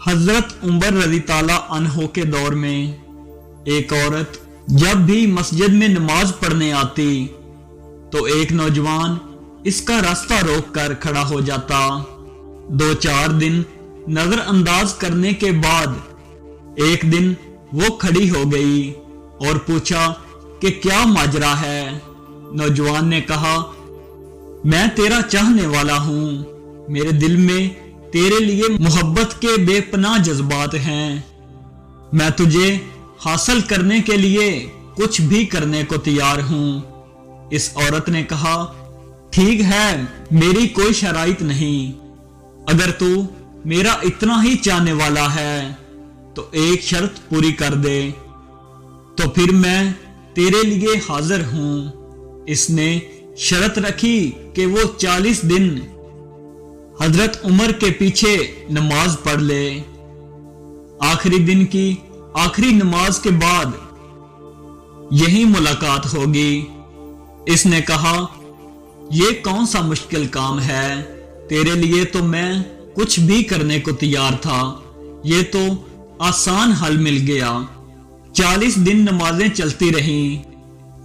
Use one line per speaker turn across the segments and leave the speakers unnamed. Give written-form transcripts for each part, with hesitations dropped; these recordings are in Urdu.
حضرت عمر رضی تعالیٰ عنہ کے دور میں ایک عورت جب بھی مسجد میں نماز پڑھنے آتی تو ایک نوجوان اس کا راستہ روک کر کھڑا ہو جاتا۔ 2-4 دن نظر انداز کرنے کے بعد ایک دن وہ کھڑی ہو گئی اور پوچھا کہ کیا ماجرا ہے۔ نوجوان نے کہا، میں تیرا چاہنے والا ہوں، میرے دل میں تیرے لیے محبت کے بے پناہ جذبات ہیں، میں تجھے حاصل کرنے کے لیے کچھ بھی کرنے کو تیار ہوں۔ اس عورت نے کہا، ٹھیک ہے، میری کوئی شرائط نہیں، اگر تو میرا اتنا ہی چاہنے والا ہے تو ایک شرط پوری کر دے، تو پھر میں تیرے لیے حاضر ہوں۔ اس نے شرط رکھی کہ وہ 40 دن حضرت عمر کے پیچھے نماز پڑھ لے۔ آخری دن کی آخری نماز کے بعد یہی ملاقات ہوگی۔ اس نے کہا، یہ کون سا مشکل کام ہے، تیرے لیے تو میں کچھ بھی کرنے کو تیار تھا، یہ تو آسان حل مل گیا۔ 40 دن نمازیں چلتی رہیں،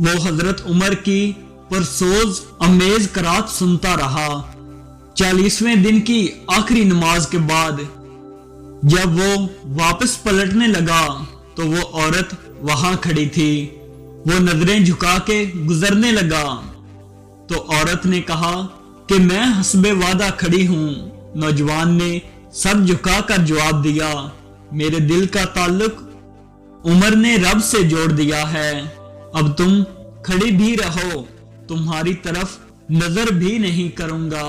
وہ حضرت عمر کی پرسوز امیز قرات سنتا رہا۔ 40ویں دن کی آخری نماز کے بعد جب وہ واپس پلٹنے لگا تو وہ عورت وہاں کھڑی تھی۔ وہ نظریں جھکا کے گزرنے لگا تو عورت نے کہا کہ میں حسب وعدہ کھڑی ہوں۔ نوجوان نے سر جھکا کر جواب دیا، میرے دل کا تعلق عمر نے رب سے جوڑ دیا ہے، اب تم کھڑی بھی رہو، تمہاری طرف نظر بھی نہیں کروں گا۔